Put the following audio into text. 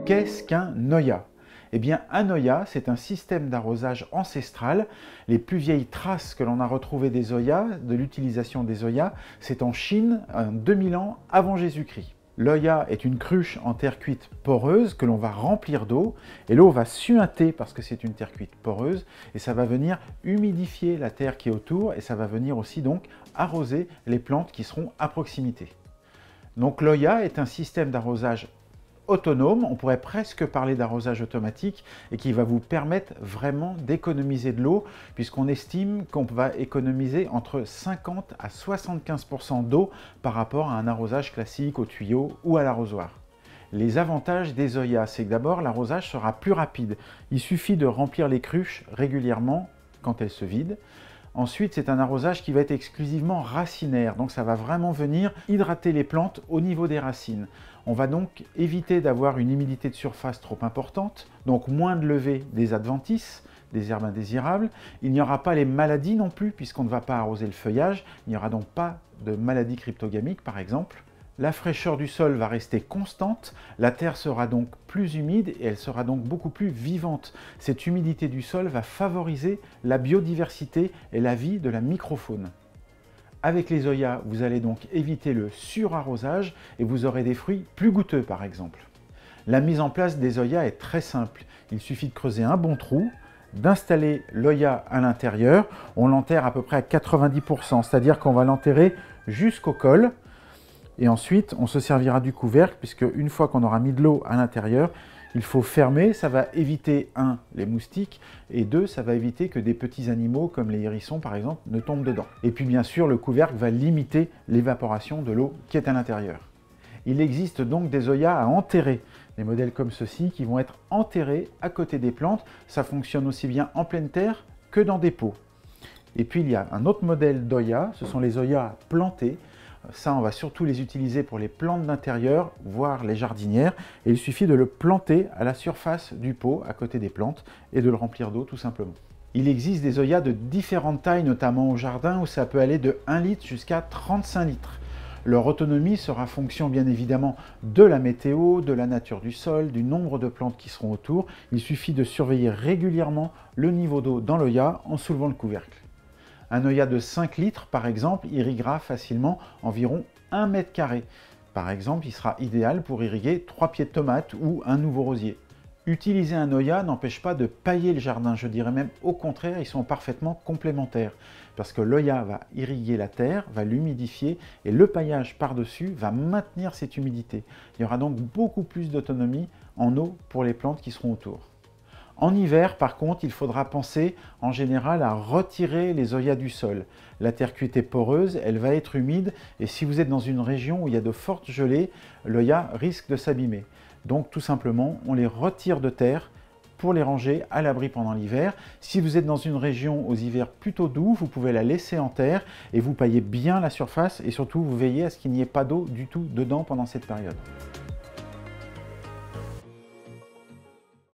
Qu'est-ce qu'un Noya? Eh bien, un Noya, c'est un système d'arrosage ancestral. Les plus vieilles traces que l'on a retrouvées des Oyas, de l'utilisation des Oyas, c'est en Chine, en 2000 ans avant Jésus-Christ. L'Oya est une cruche en terre cuite poreuse que l'on va remplir d'eau et l'eau va suinter parce que c'est une terre cuite poreuse et ça va venir humidifier la terre qui est autour et ça va venir aussi donc arroser les plantes qui seront à proximité. Donc l'Oya est un système d'arrosage autonome, on pourrait presque parler d'arrosage automatique et qui va vous permettre vraiment d'économiser de l'eau puisqu'on estime qu'on va économiser entre 50 à 75% d'eau par rapport à un arrosage classique au tuyau ou à l'arrosoir. Les avantages des Oyas, c'est que d'abord l'arrosage sera plus rapide. Il suffit de remplir les cruches régulièrement quand elles se vident. Ensuite, c'est un arrosage qui va être exclusivement racinaire, donc ça va vraiment venir hydrater les plantes au niveau des racines. On va donc éviter d'avoir une humidité de surface trop importante, donc moins de levée des adventices, des herbes indésirables. Il n'y aura pas les maladies non plus, puisqu'on ne va pas arroser le feuillage. Il n'y aura donc pas de maladies cryptogamiques, par exemple. La fraîcheur du sol va rester constante, la terre sera donc plus humide et elle sera donc beaucoup plus vivante. Cette humidité du sol va favoriser la biodiversité et la vie de la microfaune. Avec les Oyas, vous allez donc éviter le surarrosage et vous aurez des fruits plus goûteux par exemple. La mise en place des Oyas est très simple. Il suffit de creuser un bon trou, d'installer l'Oya à l'intérieur. On l'enterre à peu près à 90%, c'est-à-dire qu'on va l'enterrer jusqu'au col. Et ensuite, on se servira du couvercle, puisque une fois qu'on aura mis de l'eau à l'intérieur, il faut fermer. Ça va éviter, 1, les moustiques, et 2, ça va éviter que des petits animaux, comme les hérissons par exemple, ne tombent dedans. Et puis bien sûr, le couvercle va limiter l'évaporation de l'eau qui est à l'intérieur. Il existe donc des Oyas à enterrer, des modèles comme ceux-ci qui vont être enterrés à côté des plantes. Ça fonctionne aussi bien en pleine terre que dans des pots. Et puis il y a un autre modèle d'Oya, ce sont les Oyas plantés. Ça, on va surtout les utiliser pour les plantes d'intérieur, voire les jardinières. Et il suffit de le planter à la surface du pot, à côté des plantes, et de le remplir d'eau tout simplement. Il existe des Oyas de différentes tailles, notamment au jardin, où ça peut aller de 1 litre jusqu'à 35 litres. Leur autonomie sera fonction bien évidemment de la météo, de la nature du sol, du nombre de plantes qui seront autour. Il suffit de surveiller régulièrement le niveau d'eau dans l'Oya en soulevant le couvercle. Un Oya de 5 litres, par exemple, irriguera facilement environ 1 mètre carré. Par exemple, il sera idéal pour irriguer 3 pieds de tomates ou un nouveau rosier. Utiliser un Oya n'empêche pas de pailler le jardin, je dirais même au contraire, ils sont parfaitement complémentaires. Parce que l'Oya va irriguer la terre, va l'humidifier et le paillage par-dessus va maintenir cette humidité. Il y aura donc beaucoup plus d'autonomie en eau pour les plantes qui seront autour. En hiver, par contre, il faudra penser en général à retirer les Oyas du sol. La terre cuite est poreuse, elle va être humide et si vous êtes dans une région où il y a de fortes gelées, l'Oya risque de s'abîmer. Donc tout simplement, on les retire de terre pour les ranger à l'abri pendant l'hiver. Si vous êtes dans une région aux hivers plutôt doux, vous pouvez la laisser en terre et vous paillez bien la surface et surtout vous veillez à ce qu'il n'y ait pas d'eau du tout dedans pendant cette période.